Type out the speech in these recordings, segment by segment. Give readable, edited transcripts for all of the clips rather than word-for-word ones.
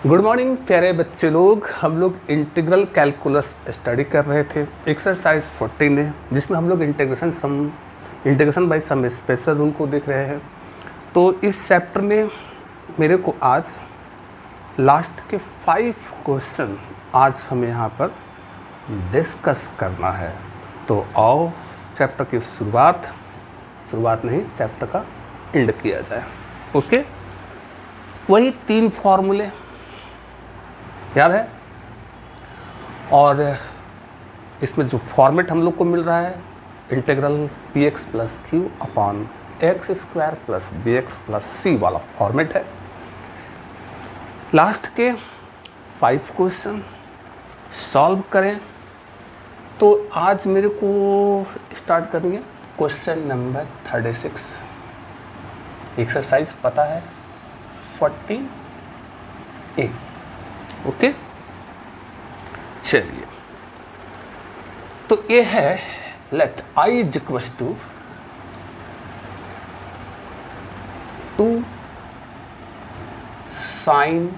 Good morning प्यारे बच्चे लोग। हम लोग इंटीग्रल कैलकुलस स्टडी कर रहे थे एक्सरसाइज 14 है, जिसमें हम लोग integration by some special rule को देख रहे हैं। तो इस चैप्टर में मेरे को आज लास्ट के 5 क्वेश्चन आज हमें यहाँ पर डिस्कस करना है। तो आओ चैप्टर की शुरुआत नहीं, चैप्टर का एंड किया जाए। ओके, वही 3 फॉर्मूले याद है, और इसमें जो फॉर्मेट हम लोग को मिल रहा है integral P X plus Q upon X square plus B X plus C वाला फॉर्मेट है। लास्ट के 5 क्वेश्चन सॉल्व करें। तो आज मेरे को स्टार्ट करेंगे क्वेश्चन नंबर 36। एक्सरसाइज पता है 14A। ओके, चलिए। तो ये है let I is equals to 2 sin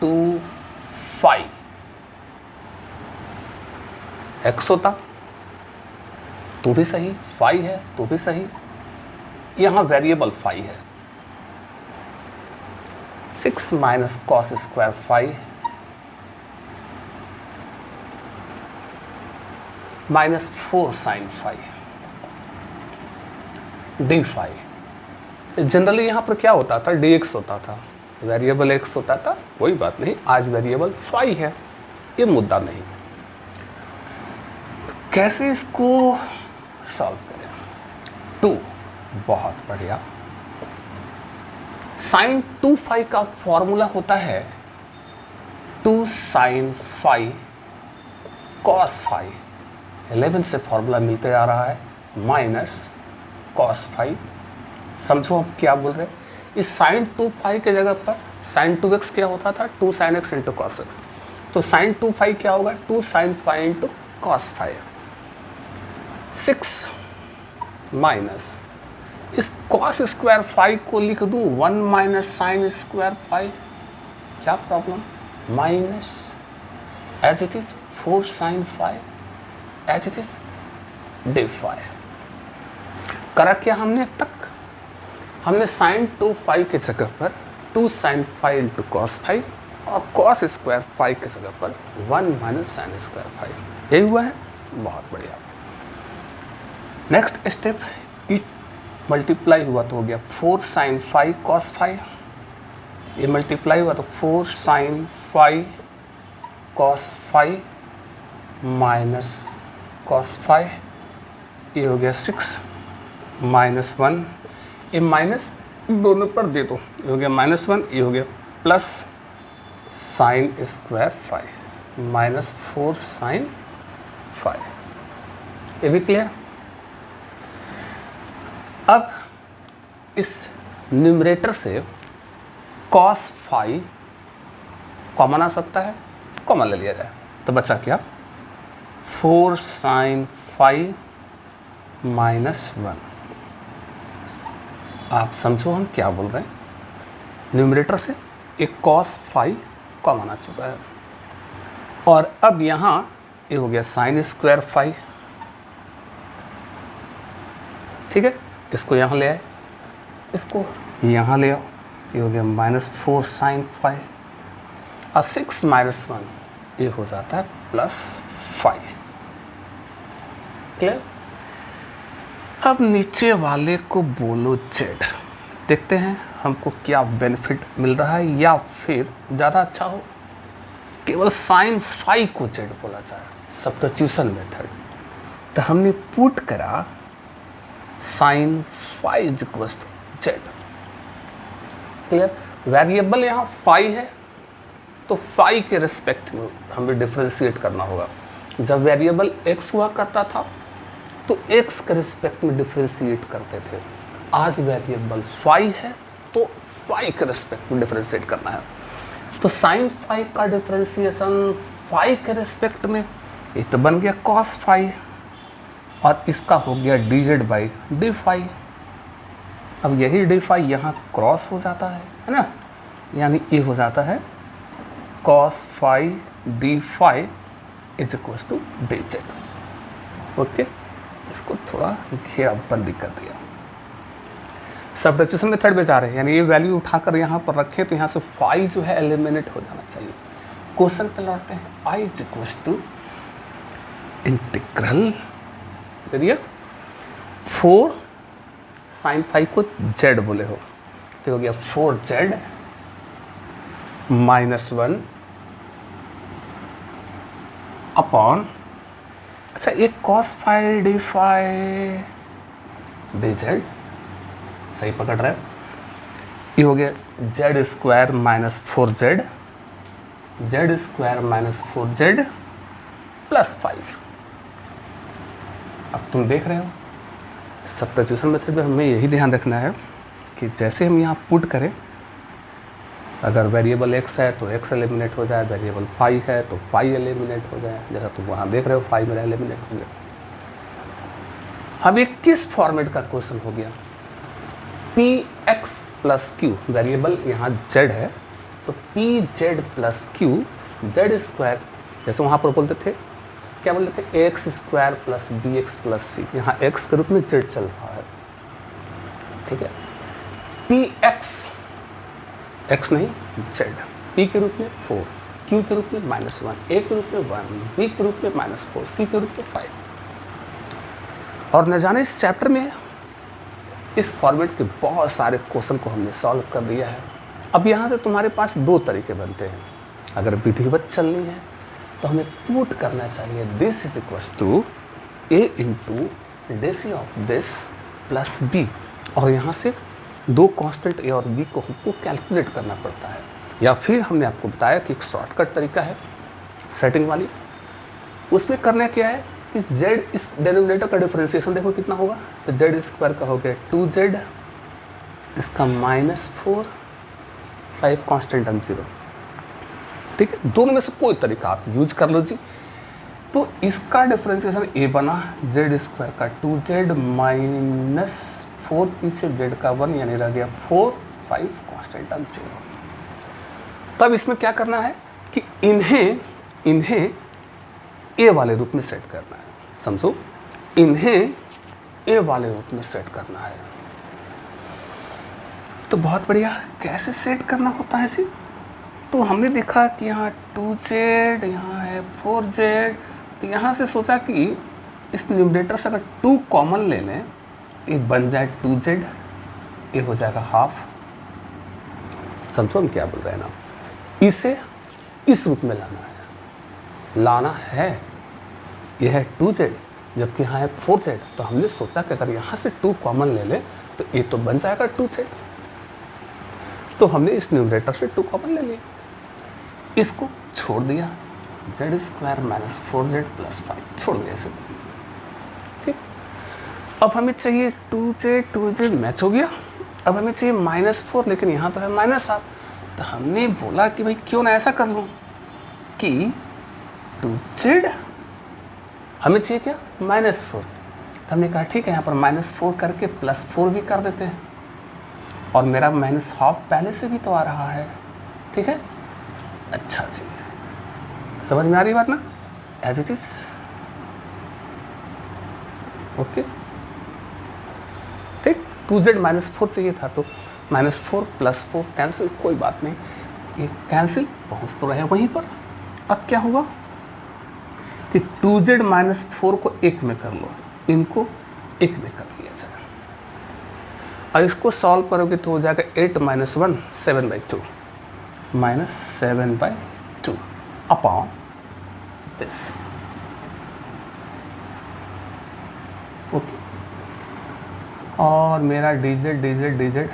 2 x होता तो भी सही, फाई है तो भी सही। यहां वेरिएबल फाई है। 6 minus cos square phi minus 4 sine phi d phi. Generally यहाँ पर क्या होता था, डी एक्स होता था, वेरिएबल एक्स होता था। कोई बात नहीं, आज वेरिएबल फाई है, ये मुद्दा नहीं। कैसे इसको सॉल्व करें? 2 बहुत बढ़िया। साइन 2 फाई का फॉर्मूला होता है 2 साइन फाई कॉस फाई। 11 से फॉर्मूला मिलते आ रहा है माइनस कॉस फाई। समझो हम क्या बोल रहे हैं। इस साइन 2 फाई के जगह पर साइन 2x क्या होता था, 2 sine x into cos x. तो साइन 2 फाई क्या होगा, 2 sine phi into cos phi. 6 minus इस कॉस स्क्वायर फाई को लिख दूं 1 माइनस साइन स्क्वायर फाई। क्या problem, minus as it is 4 sine phi as it is d phi. करा क्या हमने अब तक? हमने साइन 2 फाई के जगह पर 2 sine phi into cos phi और कॉस स्क्वायर फाई के जगह पर 1 माइनस साइन स्क्वायर फाई। यही हुआ है, बहुत बढ़िया। नेक्स्ट स्टेप, मल्टीप्लाई हुआ तो हो गया 4 साइन फाई कॉस फाई। ये मल्टीप्लाई हुआ तो 4 sine phi cos phi minus cos phi. ये हो गया 6 माइनस 1। ये माइनस दोनों पर दे दो, ये हो गया -1। ये हो गया plus sine square phi minus 4 sine phi. ये भी क्लियर। अब इस न्यूमरेटर से कॉस फाई कॉमन आ सकता है, कॉमन ले लिया जाए तो बचा क्या, 4 साइन फाई माइनस 1। आप समझो हम क्या बोल रहे हैं। न्यूमरेटर से एक कॉस फाई कॉमन आ चुका है, और अब यहाँ ये हो गया साइन स्क्वायर फाई। ठीक है, इसको यहाँ ले आए, इसको यहाँ ले आओ, ये हो गया -4 साइन फाई और 6 माइनस 1 ये हो जाता है +5। क्लियर। अब नीचे वाले को बोलो जेड। देखते हैं हमको क्या बेनिफिट मिल रहा है, या फिर ज़्यादा अच्छा हो केवल साइन फाई को जेड बोला जाए, सब्स्टिट्यूशन मेथड। तो हमने पुट करा sine phi is equals to z. Clear. Variable यहाँ फाई है तो फाई के रिस्पेक्ट में हमें डिफरेंशिएट करना होगा। जब वेरिएबल एक्स हुआ करता था तो एक्स के रिस्पेक्ट में डिफरेंशिएट करते थे। आज वेरिएबल फाई है तो फाई के रिस्पेक्ट में डिफरेंशिएट करना है। तो साइन फाई का डिफरेंशिएशन फाई के रिस्पेक्ट में, ये तो बन गया कॉस फाई, और इसका हो गया d z by d phi. अब यही डी फाई यहाँ क्रॉस हो जाता है ना, यानी ये हो जाता है cos phi d phi is equals to d z. Okay, इसको थोड़ा घेराबंदी कर दिया। सब्स्टिट्यूशन मेथड में जा रहे हैं, यानी ये वैल्यू उठाकर यहाँ पर रखें तो यहाँ से फाई जो है एलिमिनेट हो जाना चाहिए। क्वेश्चन पे लौटते हैं। आई इज इक्वल्स टू इंटीग्रल करिए 4 साइन फाई को जेड बोले हो तो हो गया 4z -1 अपॉन, अच्छा एक cos phi d phi d z, सही पकड़ रहे हैं। ये हो गया z square -4z, z square -4z plus 5। अब तुम देख रहे हो सब्स्टिट्यूशन मेथड में हमें यही ध्यान रखना है कि जैसे हम यहाँ पुट करें, अगर वेरिएबल x है तो x एलिमिनेट हो जाए, वेरिएबल फाई है तो फाई एलिमिनेट हो जाए। जैसा तुम वहाँ देख रहे हो फाई मेरा एलिमिनेट हो गया। अब ये किस फॉर्मेट का क्वेश्चन हो गया? px प्लस क्यू, वेरिएबल यहाँ z है तो pz plus Q Z square, जैसे वहाँ पर बोलते थे क्या बोलते थे, X square plus B X plus C, यहाँ x के रूप में z चल रहा है, ठीक है। px, x नहीं z, p के रूप में 4, q के रूप में -1, a के रूप में 1, b के रूप में -4, c के रूप में 5। और न जाने इस चैप्टर में इस फॉर्मेट के बहुत सारे क्वेश्चन को हमने सॉल्व कर दिया है। अब यहाँ से तुम्हारे पास दो तरीके बनते हैं। अगर विधिवत चलनी है तो हमें पुट करना चाहिए this is equals to a into डेसी ऑफ दिस प्लस b, और यहाँ से दो कांस्टेंट a और b को हमको कैलकुलेट करना पड़ता है। या फिर हमने आपको बताया कि एक शॉर्टकट तरीका है सेटिंग वाली, उसमें करना क्या है कि z, इस डेनोमिनेटर का डिफरेंशिएशन देखो कितना होगा, तो जेड स्क्वायर का हो गया 2z, इसका -4, 5 कांस्टेंट हम 0, ठीक है। दोनों में से कोई तरीका आप यूज कर लो जी। तो इसका डिफरेंशिएशन a बना जेड स्क्वायर का 2z -4, पीछे z का 1, यानी रह गया 4, 5 कांस्टेंट हम 0। तब इसमें क्या करना है कि इन्हें a वाले रूप में सेट करना है, समझो, इन्हें a वाले रूप में सेट करना है। तो बहुत बढ़िया, कैसे सेट करना होता है जी? तो हमने देखा कि यहाँ 2z, यहाँ है 4z, तो यहाँ से सोचा कि इस न्यूमरेटर से अगर 2 कॉमन ले लें तो ये बन जाए 2z, ये हो जाएगा हाफ। समझो हम क्या बोल रहे हैं ना, इसे इस रूप में लाना है। यह है 2z जबकि यहाँ है 4z, तो हमने सोचा कि अगर यहाँ से 2 कॉमन ले लें तो ये तो बन जाएगा 2z। तो हमने इस न्यूमरेटर से 2 कॉमन ले लिया, इसको छोड़ दिया, जेड स्क्वायर -4z प्लस 5 छोड़ दिया इसे, ठीक। अब हमें चाहिए 2z मैच हो गया। अब हमें चाहिए -4, लेकिन यहाँ तो है -7, तो हमने बोला कि भाई क्यों ना ऐसा कर लूँ कि 2z हमें चाहिए क्या, -4, तो हमने कहा ठीक है यहाँ पर -4 करके +4 भी कर देते हैं, और मेरा -12 पहले से भी तो आ रहा है, ठीक है। अच्छा जी, समझ में आ रही बात ना, एज इट इज, ओके, ठीक। 2z -4 चाहिए था तो -4 +4 कैंसिल, कोई बात नहीं, ये कैंसिल पहुंच तो रहे वहीं पर। अब क्या होगा कि 2z -4 को 1 में कर लो, इनको 1 में कर लिया जाए, और इसको सॉल्व करोगे तो हो जाएगा 8 - 1 7/2 -7/2 अपॉन दिस, ओके। और मेरा dz,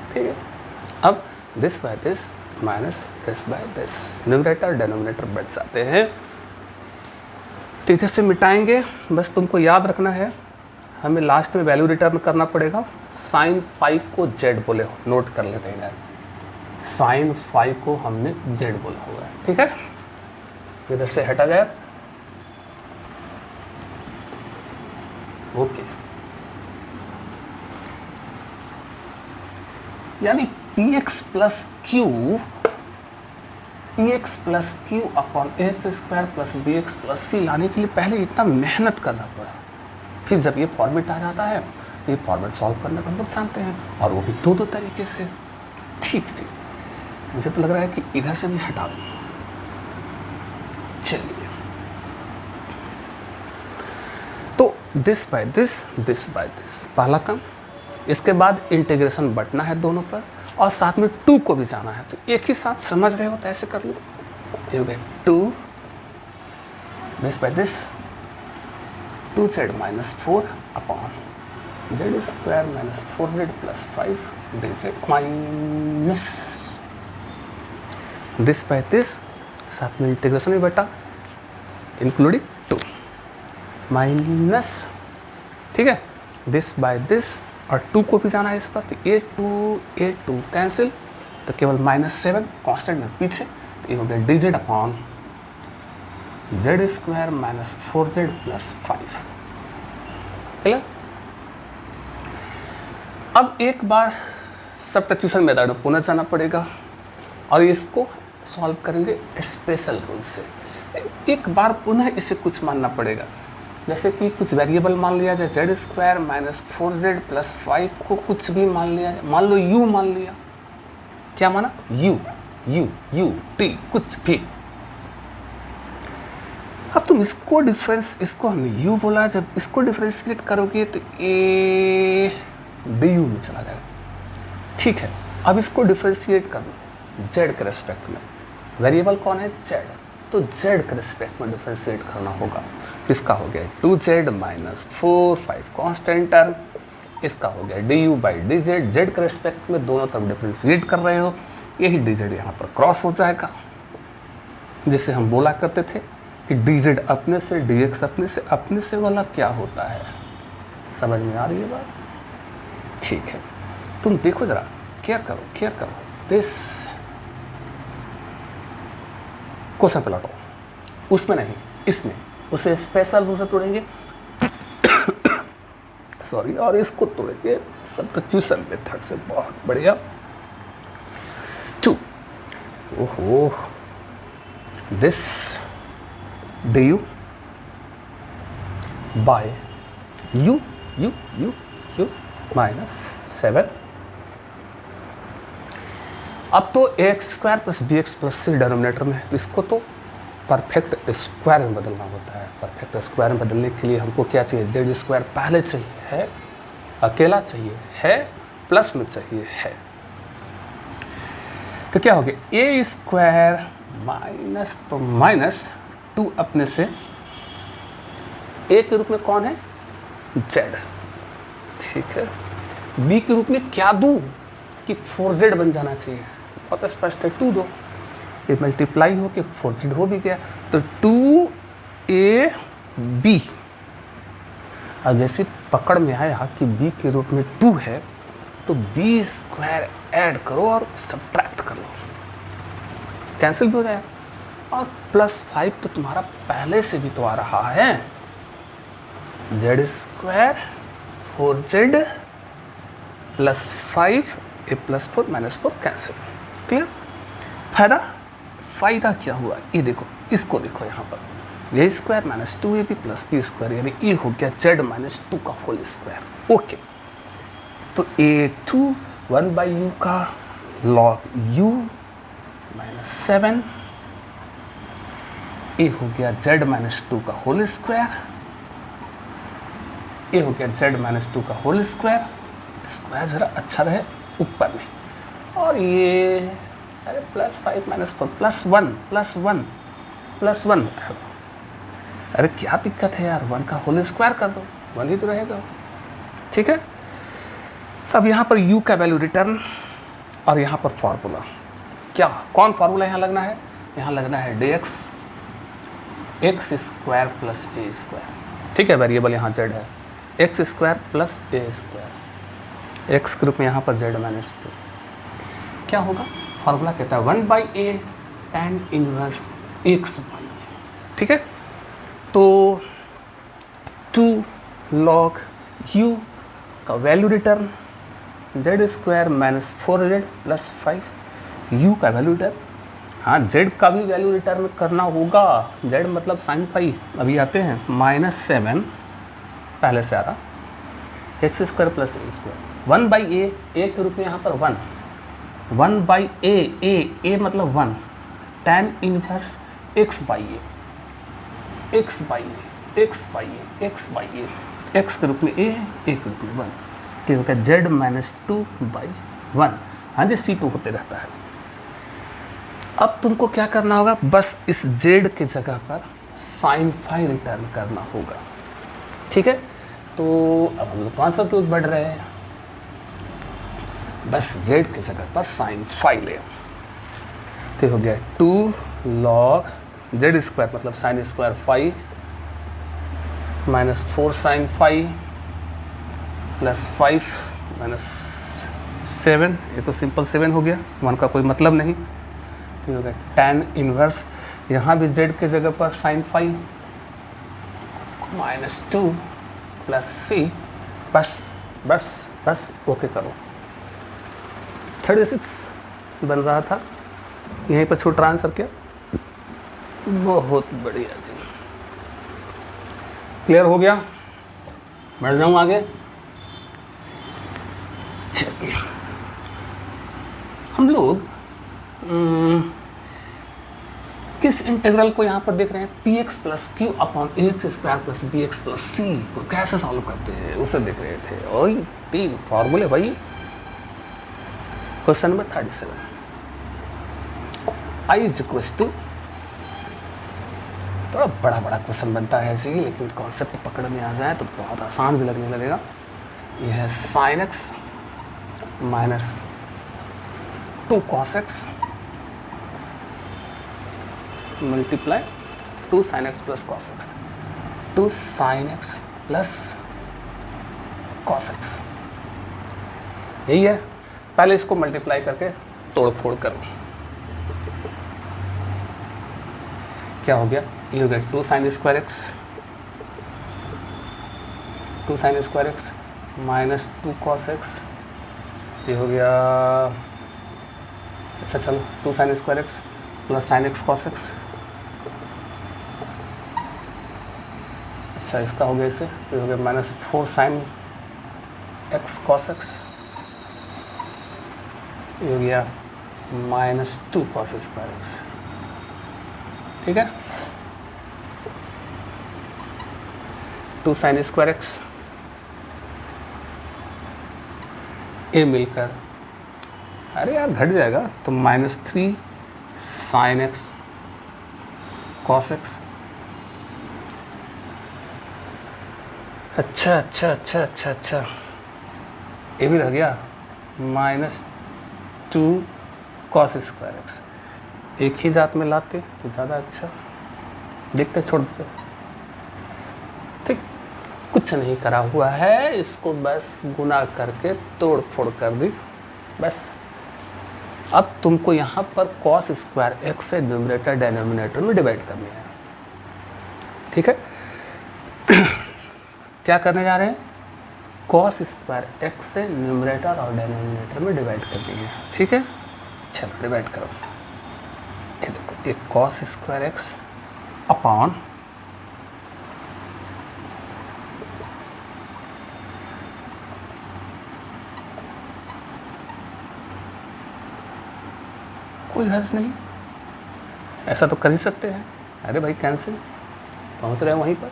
ठीक है। अब this by this minus this by this, numerator denominator बढ़ जाते हैं, तो इधर से मिटाएंगे। बस तुमको याद रखना है, हमें लास्ट में वैल्यू रिटर्न करना पड़ेगा। साइन फाई को जेड बोले हो, नोट कर लेते हैं इधर, साइन फाई को हमने जेड बोला हुआ है, ठीक है। इधर से हटा जाए, ओके। यानी P X plus Q upon A X square plus B X plus C लाने के लिए पहले इतना मेहनत करना पड़ा। फिर जब ये फॉर्मेट आ जाता है तो ये फॉर्मेट सॉल्व करने को हम लोग जानते हैं, और वो भी दो तरीके से। ठीक थी, मुझे तो लग रहा है कि इधर से भी हटा दूँ। चलिए, तो दिस बाय दिस पहला काम। इसके बाद इंटीग्रेशन बटना है दोनों पर, और साथ में 2 को भी जाना है। तो एक ही साथ समझ रहे हो तो ऐसे कर लो। ये हो गया 2 this by this 2z minus 4 upon Z square minus 4z plus 5 dz minus this by this, साथ में इंटीग्रेशन भी बटा इंक्लूडिंग 2 माइनस, ठीक है, दिस बाय दिस, और 2 को भी जाना है इस पर। तो a2 कैंसिल, तो केवल -7 कांस्टेंट में पीछे। तो ये हो गया dz upon Z square minus 4z plus 5। Clear? अब एक बार सब्स्टिट्यूशन मेथड में पुनः जाना पड़ेगा, और इसको सॉल्व करेंगे स्पेशल रूल से। एक बार पुनः इसे कुछ मानना पड़ेगा, जैसे कि कुछ वेरिएबल मान लिया जाए, Z square minus 4z plus 5 को कुछ भी मान लिया जाए। मान लो u मान लिया। क्या माना? u t कुछ भी। अब तुम इसको इसको हमने u बोला, जब इसको डिफरेंशिएट करोगे तो a du में चला जाएगा। ठीक है, अब इसको डिफरेंशिएट कर लो z के रेस्पेक्ट में। वेरिएबल कौन है? z, तो z के रेस्पेक्ट में डिफरेंशिएट करना होगा। इसका हो गया 2z माइनस 4 5 कॉन्स्टेंट टर्म। इसका हो गया du बाई dz, z के रेस्पेक्ट में दोनों तरफ डिफरेंशिएट कर रहे हो। यही dz यहाँ पर क्रॉस हो जाएगा, जिससे हम बोला करते थे कि dz अपने से dx अपने से वाला क्या होता है। समझ में आ रही है बात? ठीक है, तुम देखो जरा, केयर करो दिस क्वेश्चन पे लौटो, उसमें नहीं इसमें, उसे स्पेशल रूल से तोड़ेंगे सॉरी, और इसको तोड़ेंगे सब्स्टिट्यूशन मेथड से। बहुत बढ़िया। 2 ओहो this du by u minus 7। अब तो ax स्क्वायर plus B X plus C denominator में है, तो इसको तो परफेक्ट स्क्वायर में बदलना होता है। परफेक्ट स्क्वायर में बदलने के लिए हमको क्या चाहिए? जेड स्क्वायर पहले चाहिए है, अकेला चाहिए है, प्लस में चाहिए है। तो क्या हो गया? ए स्क्वायर माइनस, तो माइनस 2 अपने से ए के रूप में कौन है? जेड। ठीक है, बी के रूप में क्या दूँ कि 4z बन जाना चाहिए। बहुत स्पष्ट है, 2 दो, ये मल्टीप्लाई हो के 4z हो भी गया, तो 2ab। अब जैसे पकड़ में आया कि b के रूप में 2 है, तो b स्क्वायर ऐड करो और सब्ट्रैक्ट कर लो, कैंसिल भी हो जाएगा। और प्लस 5 तो तुम्हारा पहले से भी तो आ रहा है, Z square 4z plus 5 a plus 4 minus 4 cancel. Clear? फायदा क्या हुआ? ये देखो, इसको देखो यहाँ पर, A square minus 2ab plus B square, यानी ये हो गया z माइनस 2 का होल स्क्वायर। ओके, तो a2 1 बाई यू का लॉग u माइनस 7, ये हो गया z माइनस 2 का होल स्क्वायर, ये हो गया z माइनस 2 का होल स्क्वायर। स्क्वायर जरा अच्छा रहे ऊपर में, और ये अरे प्लस 5 माइनस 4 प्लस 1 अरे क्या दिक्कत है यार, 1 का होल स्क्वायर कर दो, 1 ही तो रहेगा। ठीक है, अब यहाँ पर u का वैल्यू रिटर्न, और यहाँ पर फॉर्मूला क्या, कौन फॉर्मूला यहाँ लगना है? यहाँ लगना है dx एक्स स्क्वायर प्लस ए स्क्वायर। ठीक है, वेरिएबल यहाँ z है, एक्स स्क्वायर प्लस ए स्क्वायर, एक्स के रूप में यहाँ पर z माइनस 2। क्या होगा? फार्मूला कहता है 1 by A tan inverse X by A. ठीक है, तो 2 log u का value return Z square minus 4z plus 5, U का वैल्यू रिटर्न, हाँ जेड का भी वैल्यू रिटर्न करना होगा, जेड मतलब साइन फाई। अभी आते हैं -7 पहले से आ रहा, एक्स स्क्वायर प्लस ए स्क्वायर, 1/a, ए के रूप में यहाँ पर 1/a, ए मतलब 1, tan इनवर्स x/a, x के रूप में a के रूप में 1, ठीक होगा z -2/1। हाँ जी, C2 होते रहता है। अब तुमको क्या करना होगा, बस इस z के जगह पर साइन फाई रिटर्न करना होगा, ठीक है। तो अब हम लोग कौन सा क्यों बढ़ रहे हैं, बस z की जगह पर साइन फाई ले, तो हो गया 2 log z स्क्वायर मतलब sine square phi minus 4 sine phi plus 5 minus 7, ये तो सिंपल 7 हो गया, 1 का कोई मतलब नहीं, तो हो गया tan इनवर्स, यहाँ भी z के जगह पर साइन फाई -2 प्लस c, बस ओके करो। 36 बन रहा था, यहीं पर छोटा आंसर क्या, बहुत बढ़िया जी, क्लियर हो गया। बढ़ जाऊं आगे, चलिए हम लोग किस इंटीग्रल को यहाँ पर देख रहे हैं, P X plus Q upon A X square plus B X plus C को कैसे सॉल्व करते हैं उसे देख रहे थे, और 3 फॉर्मूले भाई। Question number 37, I is equal to, थोड़ा बड़ा क्वेश्चन बनता है जी, लेकिन कॉन्सेप्ट पकड़ में आ जाए तो बहुत आसान भी लगने लगेगा। यह है sine x minus 2 cos x multiply 2 sin x plus cos x, 2 sin x plus cos x, यही है। पहले इसको मल्टीप्लाई करके तोड़ फोड़ करो, क्या हो गया, ये हो गया 2 sin square x, 2 sin square x minus 2 cos x, ये हो गया, अच्छा चलो 2 sin square x plus sine x cos x, अच्छा इसका हो गया इससे, तो हो गया -4 sin x cos x, ये हो गया -2 cos स्क्वायर एक्स, ठीक है। 2 sin स्क्वायर एक्स ए मिलकर, अरे यार घट जाएगा, तो -3 sin x cos x, अच्छा, ये भी रह गया -2 cos स्क्वायर एक्स, एक ही जात में लाते तो ज़्यादा अच्छा, देखते छोड़ देते, ठीक। कुछ नहीं करा हुआ है, इसको बस गुना करके तोड़ फोड़ कर दी बस। अब तुमको यहाँ पर cos स्क्वायर एक्स से न्यूमरेटर डिनोमिनेटर में डिवाइड करनी है, ठीक है। क्या करने जा रहे हैं, cos स्क्वायर एक्स से न्यूमरेटर और डिनोमिनेटर में डिवाइड करनी है, ठीक है। चलो डिवाइड करो, ये देखो, एक cos स्क्वायर एक्स अपॉन कोई हर्ज नहीं, ऐसा तो कर ही सकते हैं। अरे भाई कैंसिल, पहुंच रहे हैं वहीं पर,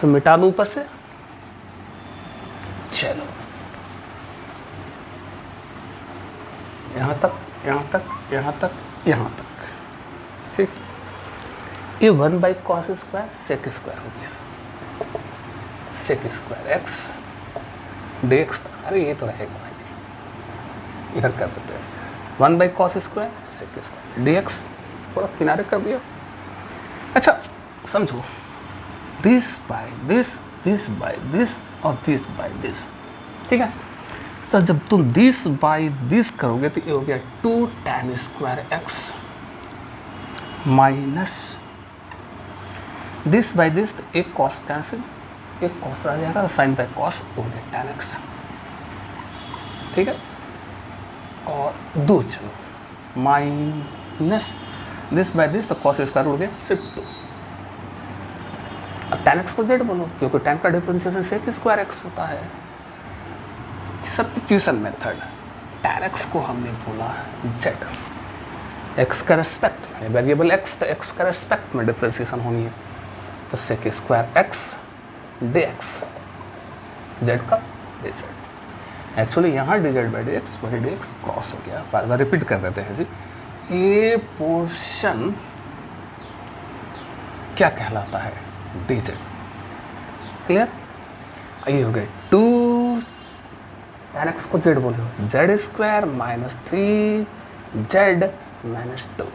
तो मिटा दूं ऊपर से, चलो यहाँ तक, ठीक। ये 1/cos स्क्वायर सेक स्क्वायर हो गया, सेक स्क्वायर एक्स dx, अरे ये तो रहेगा भाई, इधर कर देते हैं 1/cos square sec square dx, थोड़ा किनारे कर दिया। अच्छा समझो, this by this, this by this और दिस बाय दिस, ठीक है। तो जब तुम दिस बाय दिस करोगे तो ये हो गया 2 tan square x minus this by this, एक कॉस कैंसिल, एक कॉस आ जाएगा, साइन बाय कॉस हो जाएगा tan एक्स, ठीक है, और दूर चलो, माइनस दिस बाय दिस, तो कॉस स्क्वायर उड़ गया, सिर्फ 2। अब tan x को z बोलो, क्योंकि tan का डिफरेंशिएशन सेक स्क्वायर x होता है। सब्स्टिट्यूशन मेथड, tan x को हमने बोला z, x का रेस्पेक्ट में, वेरिएबल x तो x का रेस्पेक्ट में डिफरेंशिएशन होनी है, तो sec square x dx, z का dz। एक्चुअली यहाँ dz बाई dx, वही dx क्रॉस हो गया। बार बार रिपीट कर देते हैं जी। ये पोर्शन क्या कहलाता है? dz। क्लियर? ये हो गए 2 tan x को z बोलो, z square minus 3z minus 2।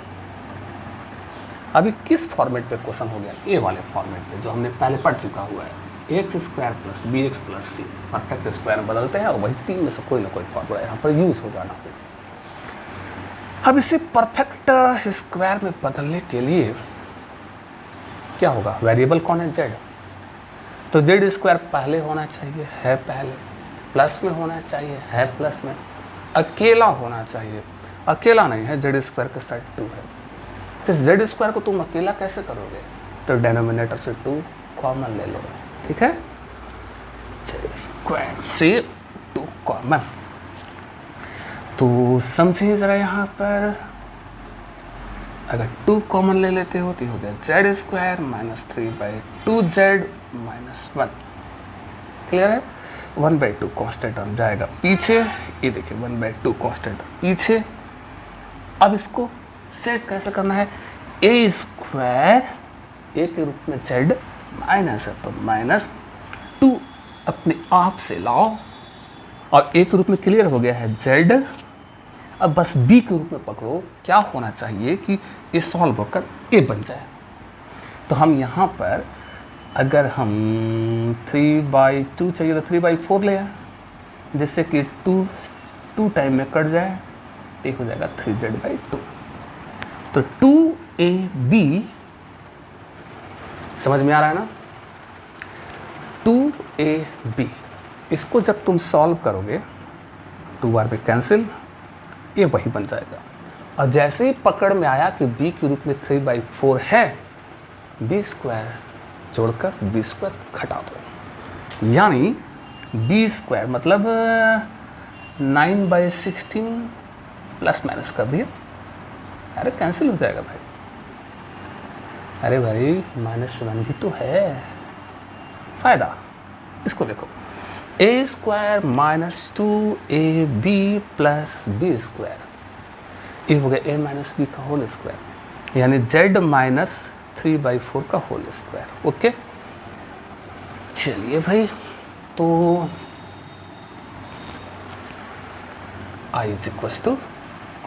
अभी किस फॉर्मेट पे क्वेश्चन हो गया? ए वाले फॉर्मेट पे जो हमने पहले पढ़ चुका हुआ है, X square plus B X plus C, perfect square में बदलते हैं और वही 3 में से कोई ना कोई फॉर्मूला यहाँ पर यूज हो जाना हो। अब इसे परफेक्ट स्क्वायर में बदलने के लिए क्या होगा? वेरिएबल कौन है? जेड। तो जेड स्क्वायर पहले होना चाहिए, है पहले, प्लस में होना चाहिए, है प्लस में, अकेला होना चाहिए, अकेला नहीं है, जेड स्क्वायर के साथ 2 है। तो जेड स्क्वायर को तुम अकेला कैसे करोगे? तो डिनोमिनेटर से 2 कॉमन ले लो, ठीक है, जेड स्क्वायर से 2 कॉमन। तो समझिए ज़रा यहाँ पर, अगर 2 कॉमन ले लेते हो तो हो गया z square minus 3/2z minus 1। Clear है? 1/2 कॉन्स्टेंट टर्म जाएगा पीछे, ये देखिए 1/2 कॉन्स्टेंट पीछे। अब इसको सेट कैसे करना है? ए स्क्वायर ए के रूप में जेड माइनस है, तो माइनस 2 अपने आप से लाओ, और ए के रूप में क्लियर हो गया है जेड। अब बस बी के रूप में पकड़ो, क्या होना चाहिए कि ये सॉल्व होकर ए बन जाए। तो हम यहाँ पर अगर हम 3/2 चाहिए तो 3/4 ले आए, जिससे कि 2 टाइम में कट जाए, तो हो जाएगा 3z/2। तो 2ab समझ में आ रहा है ना? 2ab, इसको जब तुम सॉल्व करोगे 2 बार पे कैंसिल, ये वही बन जाएगा। और जैसे ही पकड़ में आया कि b के रूप में 3/4 है, b स्क्वायर जोड़कर b स्क्वायर घटा दो, यानी b स्क्वायर मतलब 9/16 प्लस माइनस कर दिया। अरे कैंसिल हो जाएगा भाई, अरे भाई -1 भी तो है, फायदा। इसको देखो, a square minus 2ab plus b square, ये हो गया a माइनस बी का होल स्क्वायर, यानी z माइनस 3/4 का होल स्क्वायर। ओके, चलिए भाई, तो i is equals to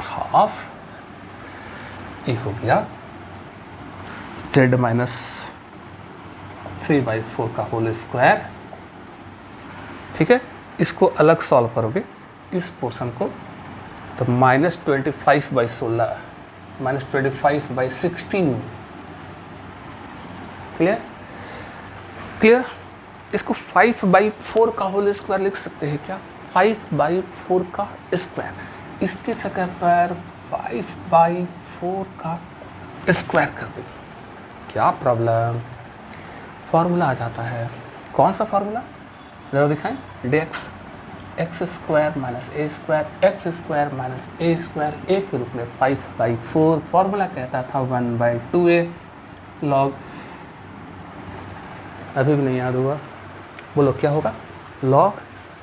half, ये हो गया z माइनस 3/4 का होल स्क्वायर। ठीक है, इसको अलग सॉल्व करोगे इस पोर्शन को, तो -25/16 -25/16। क्लियर? क्लियर? इसको 5/4 का होल स्क्वायर लिख सकते हैं क्या? 5/4 का स्क्वायर, इसके जगह पर 5/4 का स्क्वायर कर दे, क्या प्रॉब्लम? फॉर्मूला आ जाता है। कौन सा फॉर्मूला जरा दिखाएं? dx एक्स स्क्वायर माइनस ए स्क्वायर एक्स स्क्वायर माइनस ए स्क्वायर, ए के रूप में 5/4। फॉर्मूला कहता था 1/2a लॉग, अभी भी नहीं याद हुआ? बोलो क्या होगा? लॉग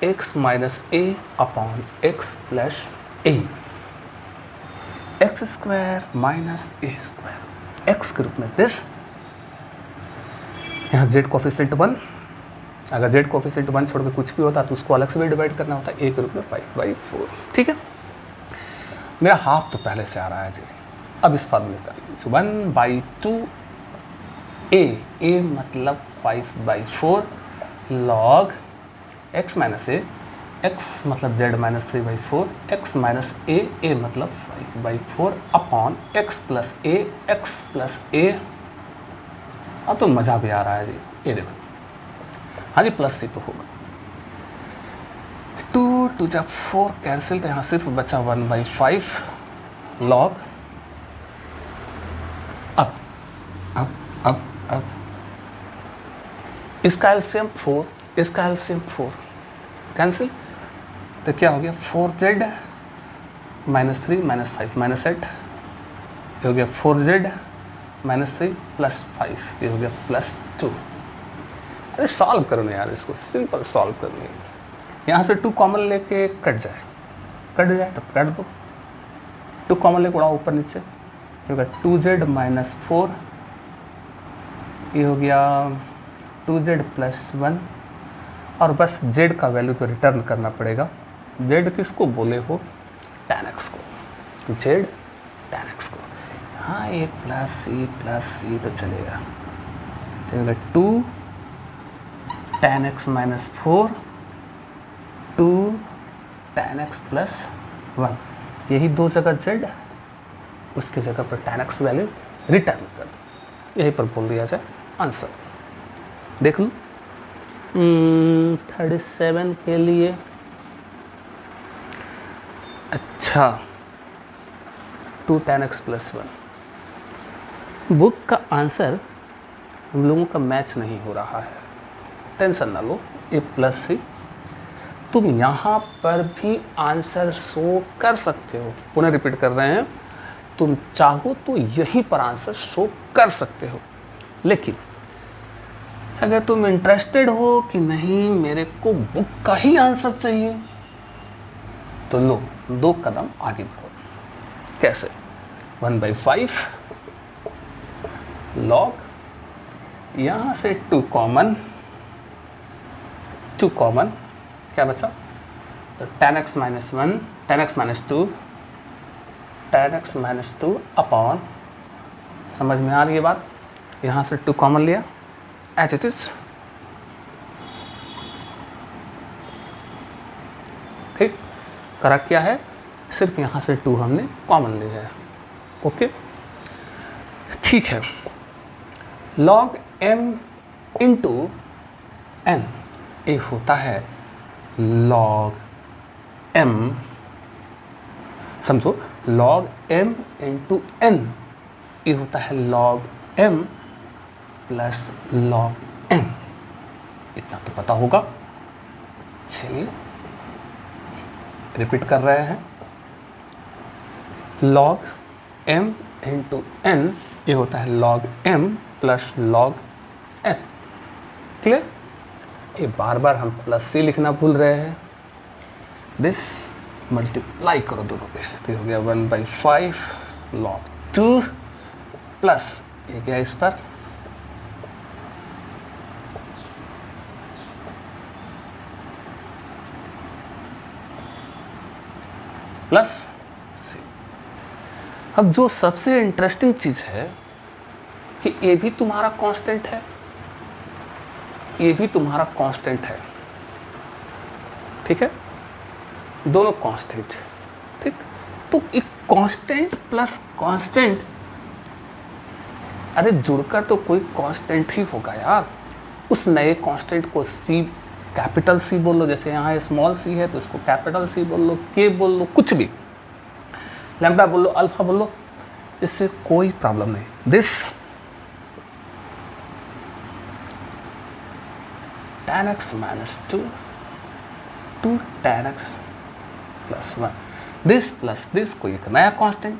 x माइनस ए अपॉन एक्स प्लस ए, एक्स स्क्वायर माइनस ए स्क्वायर, एक्स के रूप में दिस, यहाँ z कोफिशिएंट 1, अगर z कोफिशिएंट 1 छोड़ के कुछ भी होता तो उसको अलग से भी डिवाइड करना होता, a के रूप में 5/4। ठीक है, मेरा हाफ तो पहले से आ रहा है जी। अब इस फॉर्मूले का यूज 1/2a, a मतलब 5/4 लॉग x माइनस ए, x मतलब z माइनस 3/4, x माइनस ए मतलब 5/4 अपॉन x प्लस ए। अब तो मज़ा भी आ रहा है जी, ये देखो, हाँ जी, प्लस से तो होगा 2 टू जा 4 कैंसिल, तो यहाँ सिर्फ बचा 1/5 लॉग अब इसका एलसीएम 4, इसका एलसीएम 4 कैंसिल, तो क्या हो गया 4z -3 -5 -8, ये हो गया 4z -3 +5, ये हो गया +2। अरे सॉल्व करो ना यार, इसको सिंपल सॉल्व करनी है। यहाँ से 2 कॉमन लेके कट जाए तो काट दो, 2 कॉमन लेके उड़ाओ ऊपर नीचे, ये हो गया 2z -4, ये हो गया 2z +1, और बस z का वैल्यू तो रिटर्न करना पड़ेगा। z किसको बोले हो? tan x को, z tan x को। हाँ ये प्लस ई तो चलेगा, तो होगा 2 tan x -4 2 tan x +1, यही 2 जगह z, उसकी जगह पर tan x वैल्यू रिटर्न कर दो, यहीं पर बोल दिया जाए आंसर। देख लूँ 37 के लिए, अच्छा 2 tan x +1, बुक का आंसर हम लोगों का मैच नहीं हो रहा है, टेंशन ना लो, ये प्लस ही तुम यहाँ पर भी आंसर शो कर सकते हो। पुनः रिपीट कर रहे हैं, तुम चाहो तो यहीं पर आंसर शो कर सकते हो, लेकिन अगर तुम इंटरेस्टेड हो कि नहीं मेरे को बुक का ही आंसर चाहिए, तो लो 2 कदम आगे बढ़ो। कैसे? 1/5 लॉग, यहाँ से 2 कॉमन, क्या बचा? तो tan x -1 tan x -2 upon, समझ में आ रही है बात? यहाँ से 2 कॉमन लिया एज इट इज, ठीक। करा क्या है, सिर्फ यहाँ से 2 हमने कॉमन लिया है, ओके ठीक है। log m इंटू n, ये होता है log m, समझो log m इंटू n, ये होता है log m plus log n, इतना तो पता होगा। चलिए रिपीट कर रहे हैं, log m इंटू n, ये होता है log m plus log n, clear? ये बार बार हम प्लस सी लिखना भूल रहे हैं, दिस मल्टीप्लाई करो दोनों पे, तो ये हो गया 1/5 log 2 प्लस ये गया इस पर प्लस सी। अब जो सबसे इंटरेस्टिंग चीज़ है कि ये भी तुम्हारा कांस्टेंट है, ये भी तुम्हारा कांस्टेंट है, ठीक है, दोनों कांस्टेंट, ठीक। तो एक कांस्टेंट प्लस कांस्टेंट, अरे जुड़कर तो कोई कांस्टेंट ही होगा यार। उस नए कांस्टेंट को सी, कैपिटल सी बोल लो, जैसे यहाँ स्मॉल सी है तो इसको कैपिटल सी बोल लो, के बोल लो, कुछ भी, लैम्डा बोल लो, अल्फा बोल लो, इससे कोई प्रॉब्लम नहीं। This tan x -2 2 tan x +1, this plus this को एक नया कांस्टेंट,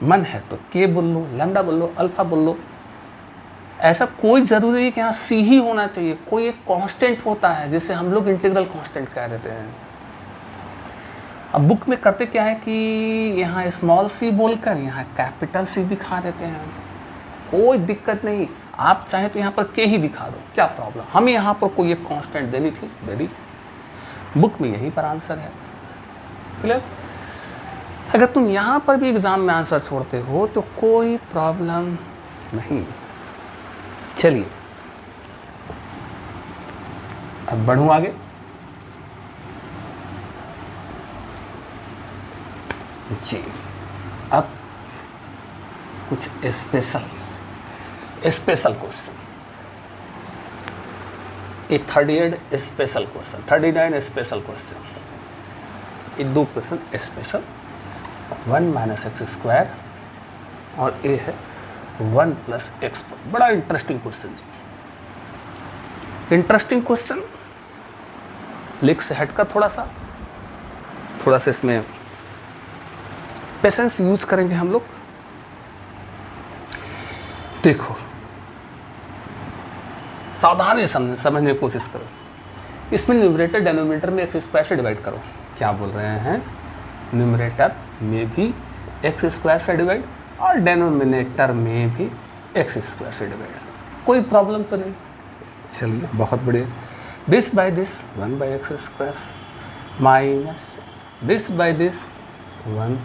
मन है तो के बोल लो, लैम्डा बोल लो, अल्फा बोल लो, ऐसा कोई ज़रूरी है कि यहाँ सी ही होना चाहिए। कोई एक कांस्टेंट होता है जिसे हम लोग इंटीग्रल कांस्टेंट कह देते हैं। अब बुक में करते क्या है कि यहाँ स्मॉल सी बोलकर यहाँ कैपिटल सी दिखा देते हैं, कोई दिक्कत नहीं, आप चाहें तो यहाँ पर के ही दिखा दो, क्या प्रॉब्लम। हमें यहाँ पर कोई एक कांस्टेंट देनी थी, दे दी, बुक में यही पर आंसर है, क्लियर। अगर तुम यहाँ पर भी एग्ज़ाम में आंसर छोड़ते हो तो कोई प्रॉब्लम नहीं। चलिए अब बढ़ूँ आगे। जी अब कुछ स्पेशल क्वेश्चन, ये 38 स्पेशल क्वेश्चन, 39 स्पेशल क्वेश्चन। ये दो question special, 1 minus x square और ए है 1 प्लस एक्स। बड़ा इंटरेस्टिंग क्वेश्चन जी, इंटरेस्टिंग क्वेश्चन। लिख से हटकर थोड़ा सा इसमें पेशेंस यूज करेंगे हम लोग। देखो, सावधानी समझने की कोशिश करो। इसमें न्यूमरेटर डेनोमिनेटर में एक्स स्क्वायर से डिवाइड करो। क्या बोल रहे हैं? न्यूमरेटर में भी एक्स स्क्वायर से डिवाइड और डेनोमिनेटर में भी एक्स स्क्वायर से डिवाइड। कोई प्रॉब्लम तो नहीं? चलिए, बहुत बढ़िया। This by this 1 by x square minus this by this 1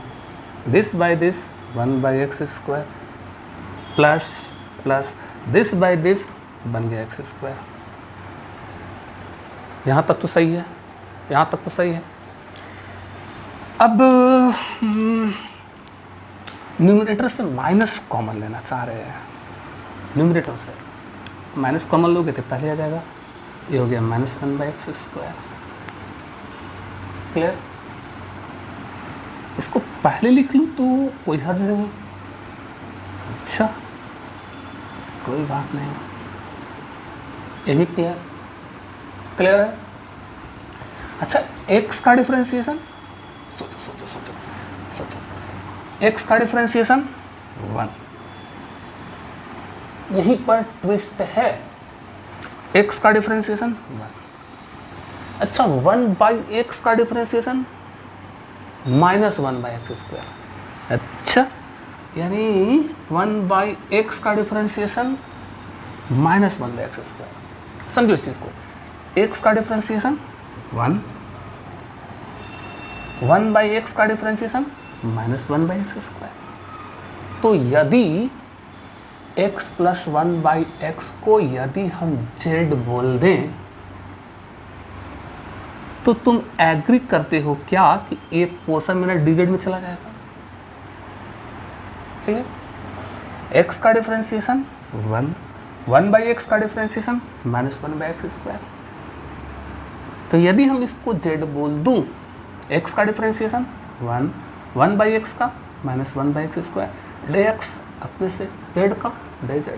this by this 1 by x square plus this by this बन गया एक्स स्क्वायर। यहाँ तक तो सही है, यहाँ तक तो सही है। अब न्यूमरेटर से माइनस कॉमन लेना चाह रहे हैं। न्यूमरेटर से माइनस कॉमन लोगे तो पहले आ जाएगा, ये हो गया -1 बाई एक्स स्क्वायर। क्लियर? इसको पहले लिख लूँ तो कोई हर्ज नहीं। अच्छा, कोई बात नहीं, ये भी क्लियर है। अच्छा, एक्स का डिफरेंशिएशन सोचो। एक्स का डिफरेंशिएशन 1, यहीं पर ट्विस्ट है। एक्स का डिफरेंशिएशन 1। अच्छा, 1 बाई एक्स का डिफरेंशिएशन -1 बाई एक्स स्क्वायर। अच्छा, यानी 1 बाई एक्स का डिफरेंशिएशन -1 बाई एक्स स्क्वायर। समझो इस चीज को। एक्स का डिफरेंशिएशन 1 बाई एक्स का डिफरेंशिएशन -1 बाई एक्स स्क्वायर। तो यदि x प्लस 1 बाई एक्स को यदि हम z बोल दें तो तुम एग्री करते हो क्या कि एक पोर्शन मेरा dz में चला जाएगा? ठीक है, x का डिफरेंशिएशन 1 बाई एक्स का डिफरेंशिएशन -1 बाई एक्स स्क्वायर। तो यदि हम इसको z बोल दूं, x का डिफरेंशिएशन 1 बाई एक्स का -1 बाई एक्स स्क्वायर, dx अपने से z का dz,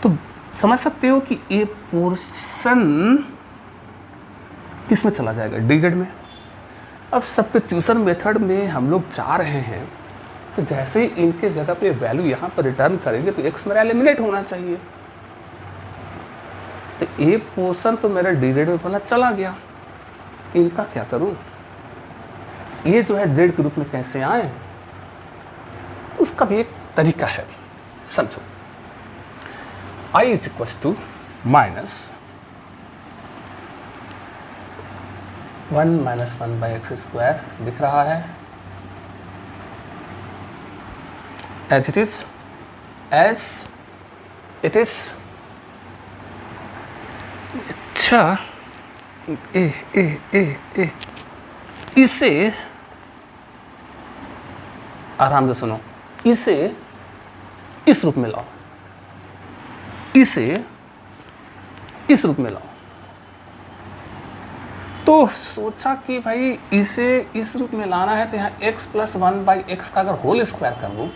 तो समझ सकते हो कि ये पोर्शन किस में चला जाएगा? dz में। अब सब्स्टिट्यूशन मेथड में हम लोग जा रहे हैं, तो जैसे ही इनके जगह पे वैल्यू यहाँ पर रिटर्न करेंगे तो x मेरा एलिमिनेट होना चाहिए। तो ये पोर्शन तो मेरा dz में वाला चला गया, इनका क्या करूं? ये जो है z के रूप में कैसे आए, उसका भी एक तरीका है, समझो। I is equal to minus 1 minus 1 by x square दिख रहा है, एज इट इज। अच्छा, इसे आराम से सुनो, इसे इस रूप में लाओ, इसे इस रूप में लाओ। तो सोचा कि भाई इसे इस रूप में लाना है तो यहाँ x प्लस 1 बाई एक्स का अगर होल स्क्वायर कर दूँ,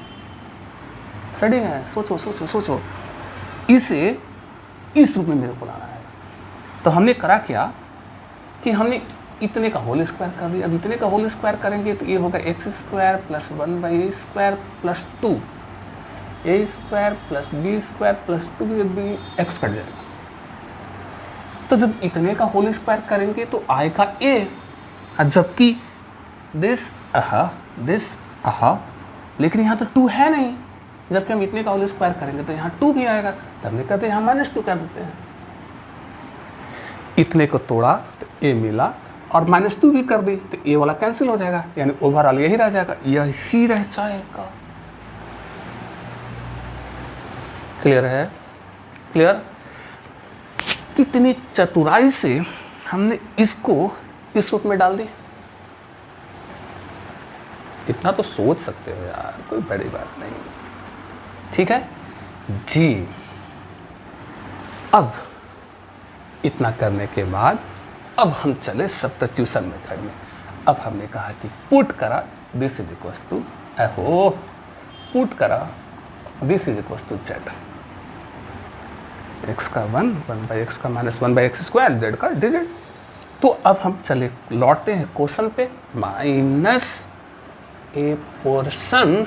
सही है? सोचो, इसे इस रूप में मेरे को लाना है। तो हमने करा क्या कि हमने इतने का होल स्क्वायर कर दिया। अब इतने का होल स्क्वायर करेंगे तो ये होगा x square plus 1 by a square plus 2 a square plus B square plus 2b, x cut जाएगा। तो जब इतने का होल स्क्वायर करेंगे तो आएगा a, जबकि दिस आहा, लेकिन यहाँ तो 2 है नहीं। जबकि हम इतने का होल स्क्वायर करेंगे तो यहाँ 2 भी आएगा, तब हमने कहते हैं यहाँ -2 कर देते हैं। इतने को तोड़ा तो a मिला और -2 भी कर दी तो a वाला कैंसिल हो जाएगा, यानी ओवरऑल यही रह जाएगा, यही रह जाएगा। क्लियर है? क्लियर? कितनी चतुराई से हमने इसको इस रूप में डाल दी। इतना तो सोच सकते हो यार, कोई बड़ी बात नहीं। ठीक है जी। अब इतना करने के बाद अब हम चले सब्स्टिट्यूशन मेथड में। अब हमने कहा कि पुट करा दिस इज इक्वल टू एहो पुट करा this is equal to z, x का 1 बाई एक्स का minus 1 by x square, z का डिजिट। तो अब हम चले लौटते हैं क्वेश्चन पे, माइनस ए पोर्शन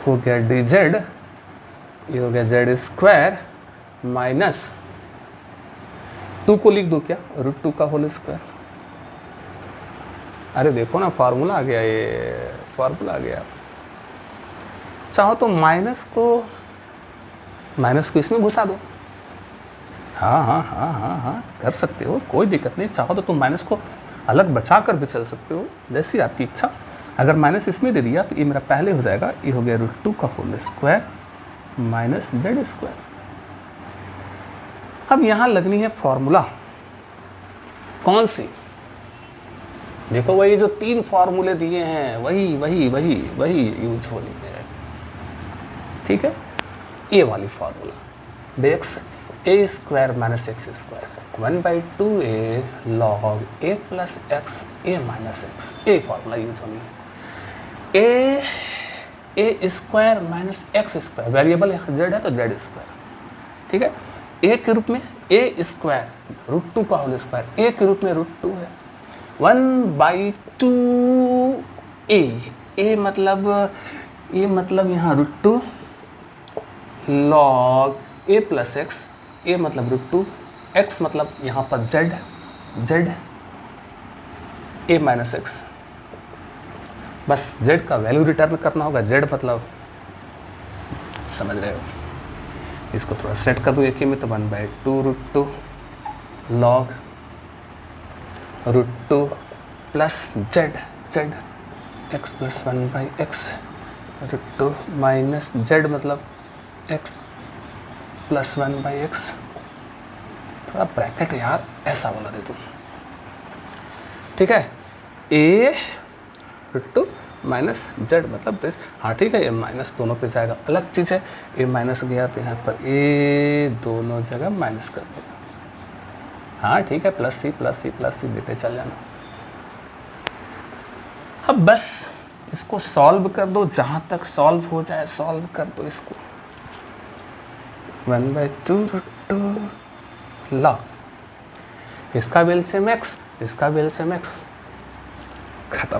हो गया डिजेड, ये हो गया जेड स्क्वायर माइनस 2 को लिख दो क्या, √2 का होल स्क्वायर। अरे देखो ना फार्मूला आ गया, ये फार्मूला आ गया। चाहो तो माइनस को इसमें घुसा दो, हाँ कर सकते हो, कोई दिक्कत नहीं। चाहो तो तुम माइनस को अलग बचा कर भी चल सकते हो, जैसी आपकी इच्छा। अगर माइनस इसमें दे दिया तो ये मेरा पहले हो जाएगा, ये हो गया √2 का whole square minus z square. अब यहाँ लगनी है फॉर्मूला, कौन सी? देखो वही जो 3 फॉर्मूले दिए हैं वही यूज होनी है, ठीक है। ए वाली formula dx A square minus x square 1/2a log a plus X A minus X, A formula use होनी है। A square minus x square, variable यहाँ जेड है तो जेड स्क्वायर, ठीक है। ए के रूप में ए स्क्वायर √2 का होल स्क्वायर, ए के रूप में √2 है, 1/2 ए मतलब यहाँ √2 log a प्लस एक्स, ए मतलब √2, एक्स मतलब यहाँ पर जेड ए माइनस एक्स। बस जेड का वैल्यू रिटर्न करना होगा, जेड मतलब समझ रहे हो। इसको थोड़ा सेट कर दो एक ही में, तो 1/2 √2 log √2 plus Z x plus 1/x √2 minus Z मतलब एक्स प्लस 1/x। थोड़ा ब्रैकेट यार ऐसा वाला दे दूँ, ठीक है। ए √2 माइनस जेड मतलब दिस, हाँ ठीक है। ये माइनस दोनों पे जाएगा, अलग चीज़ है। ए माइनस गया तो यहाँ पर ए दोनों जगह माइनस कर देगा, हाँ ठीक है। प्लस सी देते चल जाना। अब बस इसको सॉल्व कर दो, जहाँ तक सॉल्व हो जाए सॉल्व कर दो इसको। 1/2 √2 log, इसका एलसीएम एक्स, इसका एलसीएम एक्स, खत्म।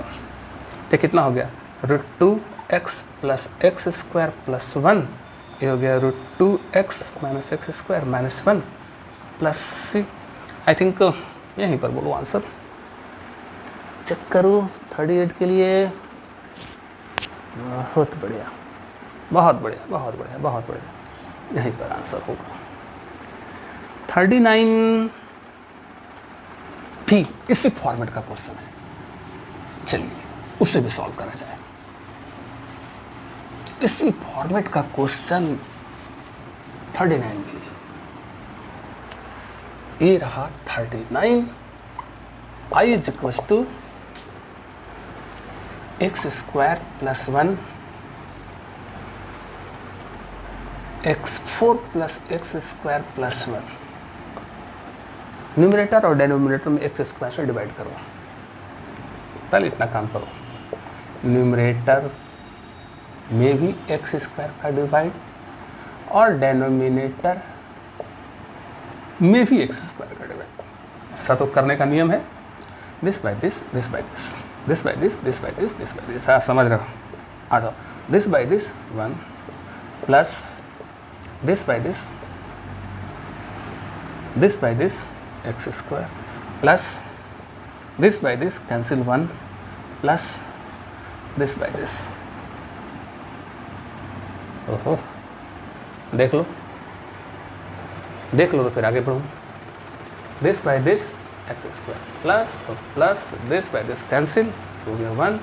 तो कितना हो गया, √2x plus x square plus 1, ये हो गया √2x minus x square minus 1 plus c. I think यहीं पर बोलो आंसर, चेक करूँ 38 के लिए। बहुत बढ़िया, यहीं पर आंसर होगा। 39 भी इसी फॉर्मेट का क्वेश्चन है, चलिए उसे भी सॉल्व करा जाए। इसी फॉर्मेट का क्वेश्चन 39 भी, ये रहा 39। i is equal to x square plus 1 x4 plus x square plus 1, numerator और डेनोमिनेटर में एक्स स्क्वायर से डिवाइड करो। पहले इतना काम करो, न्यूमरेटर में भी एक्स स्क्वायर का डिवाइड और डेनोमिनेटर में भी एक्स स्क्वायर का डिवाइड। ऐसा तो करने का नियम है, this by this, this by this, this by this, this by this, this by this. समझ रहे हो? आ जाओ, this by this 1 plus this by this, this by this X square plus this by this cancel 1 plus this by this. ओहो, देख लो तो फिर आगे बढ़ो। This by this X square plus, तो plus this by this cancel, तो हो गया 1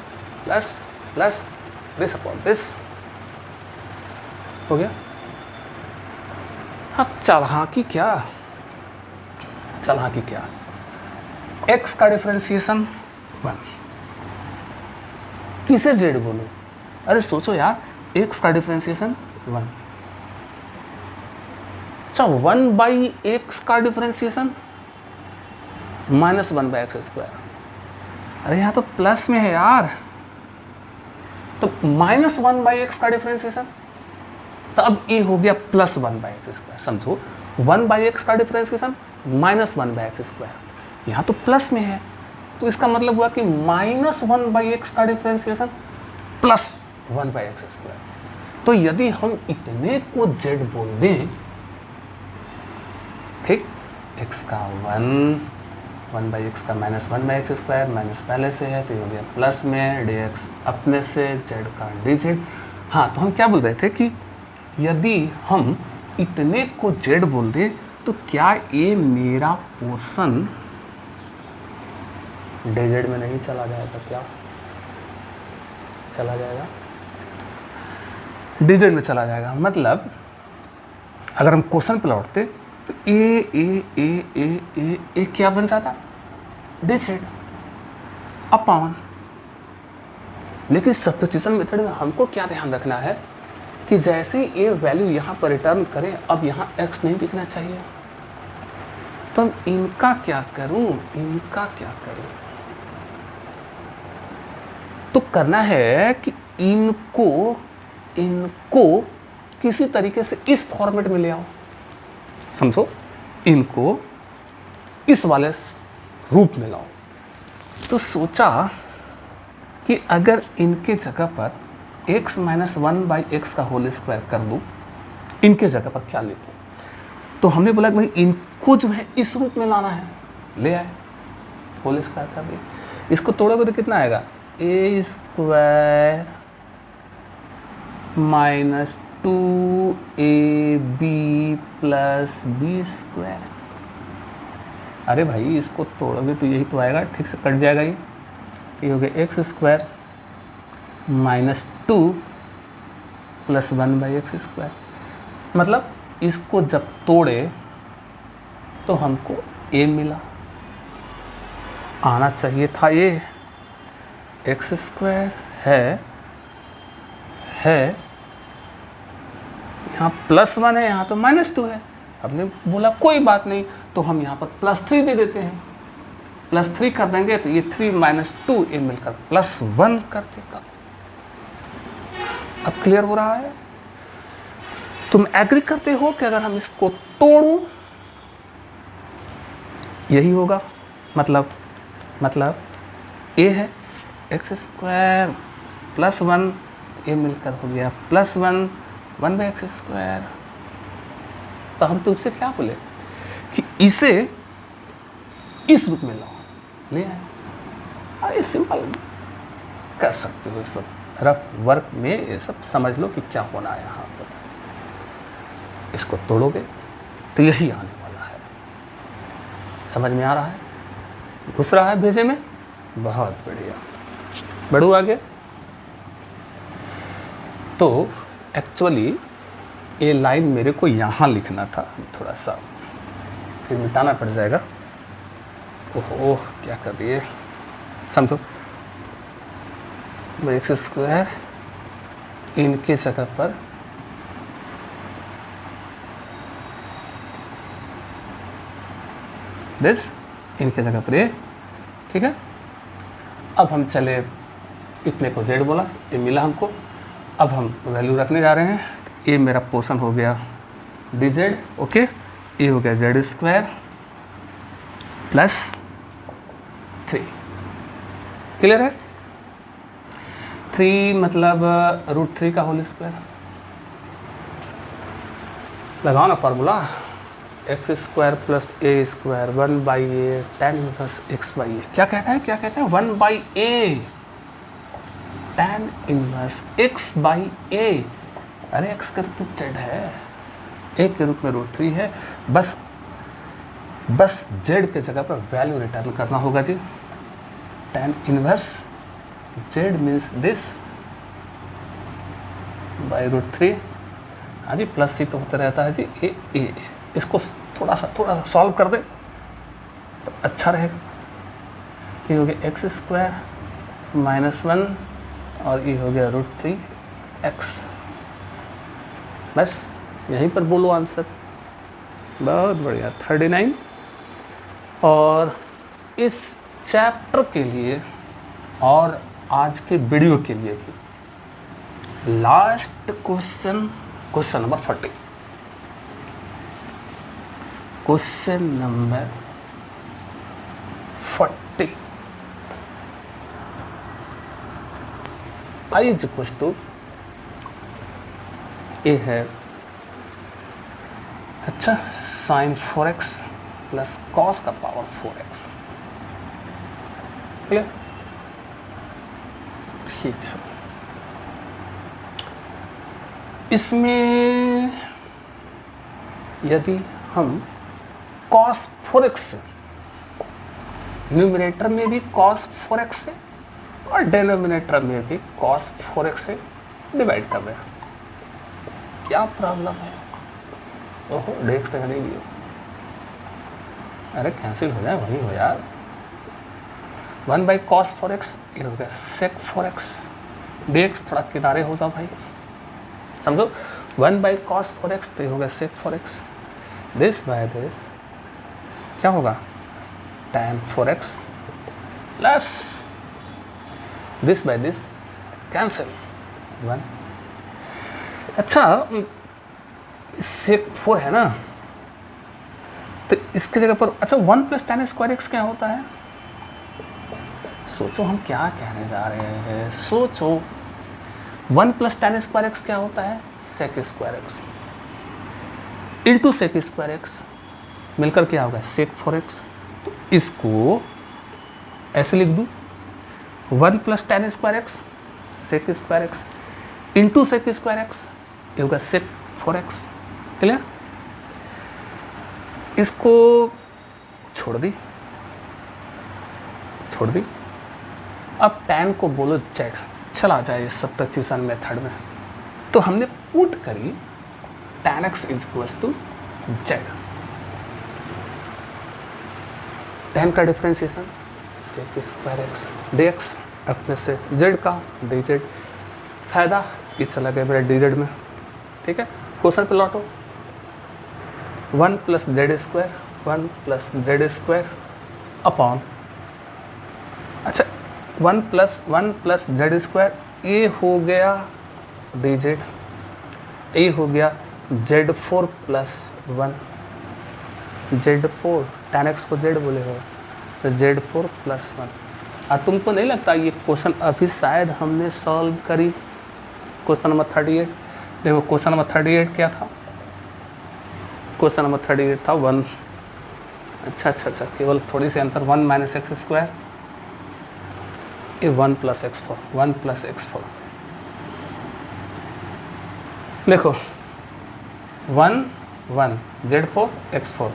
प्लस दिस अपॉन दिस, हो गया। अब चालाकी क्या, x का डिफरेंशिएशन 1, किसे z बोलो? अरे सोचो यार, x का डिफरेंशिएशन 1, अच्छा 1/x का डिफरेंशिएशन -1/x स्क्वायर, अरे यहाँ तो प्लस में है यार, तो -1/x का डिफरेंशिएशन, तो अब ये हो गया +1/x²। समझो 1/x का डिफरेंशिएशन -1/x², यहाँ तो प्लस में है, तो इसका मतलब हुआ कि -1/x का डिफरेंशिएशन +1/x²। तो यदि हम इतने को z बोल दें, ठीक, x का 1/x का -1/x² माइनस पहले से है तो ये हो गया प्लस में dx अपने से z का dz। हाँ, तो हम क्या बोल रहे थे कि यदि हम इतने को z बोल दें तो क्या ये मेरा पोर्शन dz में नहीं चला जाएगा? क्या चला जाएगा? dz में चला जाएगा। मतलब अगर हम क्वेश्चन पे लौटते तो ए क्या बन जाता? dz upon. लेकिन सब्स्टिट्यूशन मेथड में हमको क्या ध्यान रखना है कि जैसे ये वैल्यू यहाँ पर रिटर्न करें, अब यहाँ x नहीं दिखना चाहिए, तो इनका क्या करूँ, तो करना है कि इनको किसी तरीके से इस फॉर्मेट में ले आओ। समझो, इनको इस वाले रूप में लाओ। तो सोचा कि अगर इनके जगह पर x - 1/x का होल स्क्वायर कर दूं, इनके जगह पर क्या लिखूं? तो हमने बोला कि भाई इनको जो है इस रूप में लाना है, ले आए, होल स्क्वायर कर दिया। इसको तोड़ोगे तो कितना आएगा? a² - 2ab + b²। अरे भाई इसको तोड़ोगे तो यही तो आएगा, ठीक से कट जाएगा। ये हो गया x² - 2 + 1/x²। मतलब इसको जब तोड़े तो हमको a मिला, आना चाहिए था ये x² है यहाँ +1 है, यहाँ तो -2 है। हमने बोला कोई बात नहीं, तो हम यहाँ पर +3 दे देते हैं, +3 कर देंगे तो ये 3 - 2 ये मिलकर +1 कर देगा। अब क्लियर हो रहा है? तुम एग्री करते हो कि अगर हम इसको तोड़ूं यही होगा? मतलब a है x² + 1 ये मिलकर हो गया +1 1/x²। तो हम तुमसे क्या बोले कि इसे इस रूप में लाओ, ले आए। ये सिंपल कर सकते हो, सब रफ वर्क में ये सब समझ लो कि क्या होना है यहाँ पर। इसको तोड़ोगे तो यही आने वाला है। समझ में आ रहा है? घुस रहा है भेजे में? बहुत बढ़िया। बढ़ू आगे। तो एक्चुअली ये लाइन मेरे को यहाँ लिखना था, थोड़ा सा फिर मिटाना पड़ जाएगा। ओह क्या कर रही है, समझो। x² इनके जगह पर दिस, इनके जगह पर ये, ठीक है। अब हम चले, इतने को z बोला, ये मिला हमको। अब हम वैल्यू रखने जा रहे हैं। ये मेरा पोर्शन हो गया dz, ओके। ये हो गया z² + 3। क्लियर है? 3 मतलब √3 का होल स्क्वायर। लगाओ ना formula, x² + a² 1/a tan inverse x/a। क्या कहता है 1/a tan इनवर्स x/a। अरे x के रूप में z है, a के रूप में √3 है। बस z के जगह पर वैल्यू रिटर्न करना होगा जी। tan inverse z means this by √3। हाँ जी, प्लस सी तो होता रहता है जी। ए इसको थोड़ा सा सॉल्व कर दे तो अच्छा रहेगा। ये हो गया x² - 1 और ये हो गया √3x। बस यहीं पर बोलो आंसर। बहुत बढ़िया, 39। और इस चैप्टर के लिए और आज के वीडियो के लिए भी last question, question number 40, question number 40 I is equals to A है, अच्छा, साइन 4x प्लस कॉस का पावर 4x, क्लियर? ठीक है, इसमें यदि हम cos 4x से, न्यूमरेटर में भी cos 4x से और डिनोमिनेटर में भी cos 4x से डिवाइड कर रहे हैं, क्या प्रॉब्लम है? ओहो, डेक्स तक नहीं लियो, अरे कैंसिल हो जाए, वही हो यार। 1 बाई cos 4x, ये हो गया sec 4x, डेक्स थोड़ा किनारे हो जाओ भाई, समझो। 1 बाई cos 4x तो ये हो गया sec 4x, this by this क्या होगा, tan 4x plus this by this cancel 1। अच्छा, sec 4 है ना, तो इसकी जगह पर अच्छा 1 प्लस tan स्क्वायर x क्या होता है? सोचो हम क्या कहने जा रहे हैं, सोचो 1 प्लस tan स्क्वायर x क्या होता है? sec square x into sec square x मिलकर क्या होगा, sec 4x। तो इसको ऐसे लिख दूँ, 1 plus tan square x sec square x into sec square x, ये होगा sec 4x, क्लियर? इसको छोड़ दी, अब tan को बोलो z, चला जाए सब्स्टिट्यूशन मेथड में, तो हमने पुट करी tan x is equals to z, tan का differentiation sec square x dx, अपने से z का dz, फायदा ये चला गया मेरा dz में, ठीक है। क्वेश्चन पे लौटो, 1 प्लस जेड स्क्वायर अपॉन, अच्छा 1 प्लस जेड स्क्वायर, ये हो गया dz, ये हो गया z4 plus 1, z4 tan x को z बोले हो तो z4 प्लस 1। तुमको नहीं लगता ये क्वेश्चन अभी शायद हमने सॉल्व करी, क्वेश्चन नंबर 38? देखो क्वेश्चन नंबर 38 क्या था, क्वेश्चन नंबर 38 था 1, अच्छा, केवल थोड़ी सी अंतर, 1 माइनस एक्स स्क्वायर, ये 1 प्लस x4, देखो 1 z4 x4,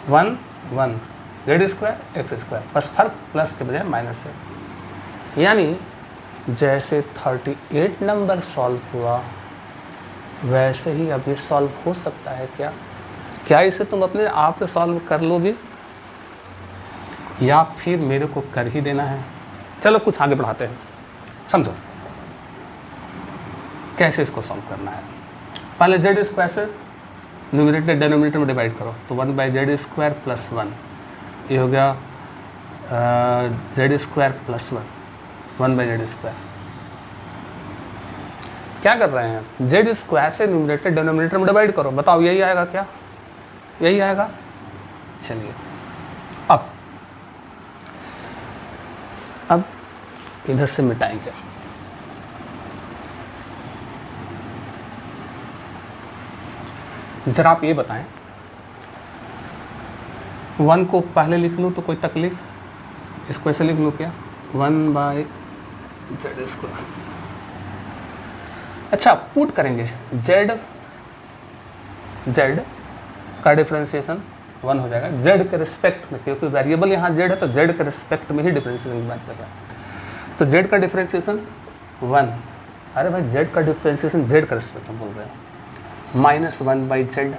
1 z square x square, बस फर्क प्लस के बजाय माइनस है, यानी जैसे 38 नंबर सॉल्व हुआ वैसे ही अभी सॉल्व हो सकता है क्या इसे तुम अपने आप से सॉल्व कर लोगे या फिर मेरे को कर ही देना है? चलो कुछ आगे बढ़ाते हैं, समझो कैसे इसको सॉल्व करना है। पहले जेड स्क्वायर से न्यूमरेटर डिनोमिनेटर में डिवाइड करो, तो 1 बाई जेड स्क्वायर प्लस 1, ये हो गया z square plus 1 by Z square. क्या कर रहे हैं, जेड स्क्वायर से न्यूमरेटर डिनोमिनेटर में डिवाइड करो, बताओ यही आएगा क्या? यही आएगा। चलिए अब इधर से मिटाएंगे, जरा आप ये बताएं, 1 को पहले लिख लूँ तो कोई तकलीफ, इसको ऐसे लिख लूँ क्या, 1 बाई जेड स्क्वायर। अच्छा पुट करेंगे z का डिफरेंशिएशन 1 हो जाएगा z के रिस्पेक्ट में, क्योंकि वेरिएबल यहाँ z है तो z के रिस्पेक्ट में ही डिफरेंशिएशन की बात कर रहा है, तो z का डिफरेंशिएशन 1, अरे भाई z का डिफरेंशिएशन z का रिस्पेक्ट में बोल रहे हैं, minus 1 by Z,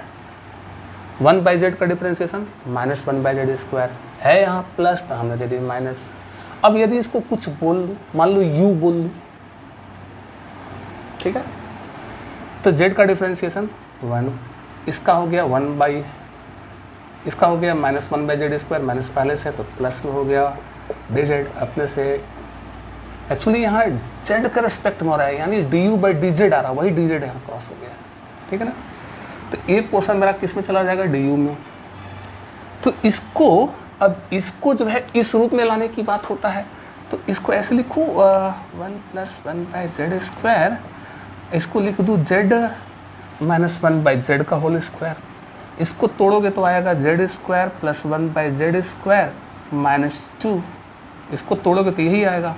1 by Z का differentiation minus 1 by Z square है, यहाँ प्लस तो हमने दे दी माइनस। अब यदि इसको कुछ बोल लूँ, मान लो u बोल लूँ, ठीक है, तो z का डिफरेंशिएशन 1, इसका हो गया 1 बाई, इसका हो गया minus 1 by Z square, minus पहले से तो प्लस में हो गया dz, अपने से एक्चुअली यहाँ जेड का रेस्पेक्ट में हो रहा है, यानी D U by D Z आ रहा है, वही डी जेड यहाँ क्रॉस हो गया है, ठीक है ना। तो एक पोर्शन मेरा किस में चला जाएगा, डी यू में। तो इसको अब इसको जो है इस रूप में लाने की बात होता है, तो इसको ऐसे लिखूँ 1 + 1 बाई जेड स्क्वायर, इसको लिख दूँ जेड -1 बाई जेड का होल स्क्वायर। इसको तोड़ोगे तो आएगा Z square plus 1 by Z square -2, इसको तोड़ोगे तो यही आएगा,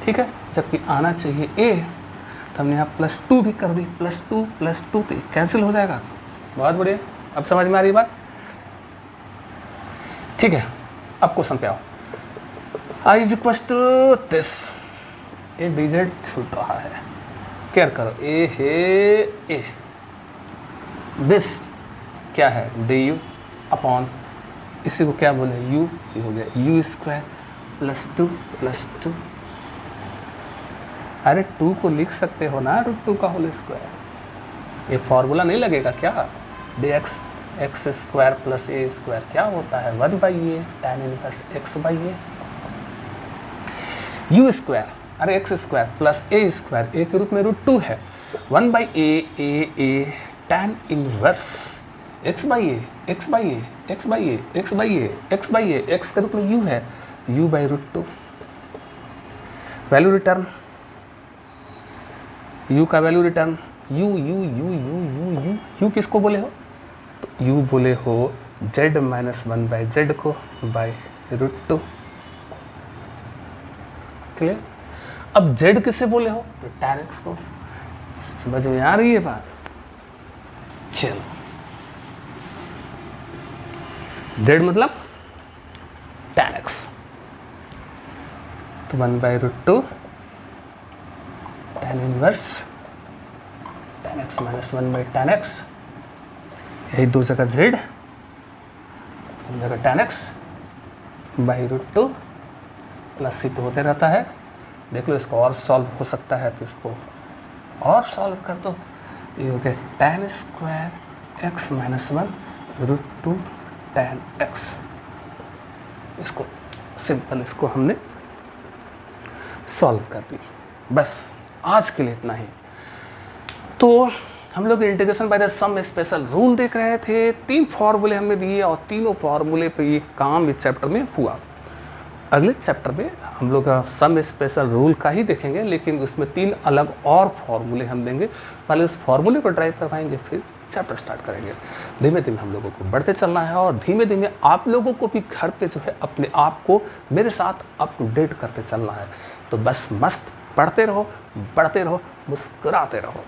ठीक है। जबकि आना चाहिए ए, तो हमने यहाँ +2 भी कर दी, +2 तो कैंसिल हो जाएगा। बहुत बढ़िया, अब समझ में आ रही बात, ठीक है। अब क्वेश्चन पे आओ। I = this, A D Z छूट रहा है, केयर करो, ए है ए, दिस क्या है, डी यू अपॉन, इसी को क्या बोले यू, ये हो गया यू स्क्वायर +2 अरे 2 को लिख सकते हो ना √2 का होल स्क्वायर, ये फॉर्मूला नहीं लगेगा क्या, dx x स्क्वायर प्लस ए स्क्वायर क्या होता है 1/a tan inverse x/a, you square, अरे एक्स स्क्वायर प्लस ए स्क्वायर, ए के रूप में √2 है, 1/a tan inverse x/a x के रूप में u है, u/√2, वैल्यू रिटर्न, u का वैल्यू रिटर्न, u किसको बोले हो, तो u बोले हो z -1 बाई जेड को बाई √2, क्लियर। अब z किसे बोले हो, तो tan x को, समझ में आ रही है बात। चलो z मतलब tan x, तो 1/√2 tan inverse tan x -1 by tan x, यही दो जगह z, दो जगह tan x बाई √2 प्लस ही तो होते रहता है। देख लो, इसको और सॉल्व हो सकता है तो इसको और सॉल्व कर दो, ये हो गया tan square x -1 √2 tan x, इसको सिंपल, इसको हमने सॉल्व कर दी। बस आज के लिए इतना ही। तो हम लोग integration by the some special rule देख रहे थे, 3 फॉर्मूले हमने दिए और तीनों फॉर्मूले पे ये काम इस चैप्टर में हुआ। अगले चैप्टर में हम लोग सम स्पेशल रूल का ही देखेंगे, लेकिन उसमें 3 अलग और फॉर्मूले हम देंगे। पहले उस फॉर्मूले को ड्राइव करवाएंगे, फिर चैप्टर स्टार्ट करेंगे। धीमे धीमे हम लोगों को बढ़ते चलना है और धीमे धीमे आप लोगों को भी घर पे जो है अपने आप को मेरे साथ अप टू डेट करते चलना है। तो बस मस्त पढ़ते रहो, बढ़ते रहो, मुस्कुराते रहो।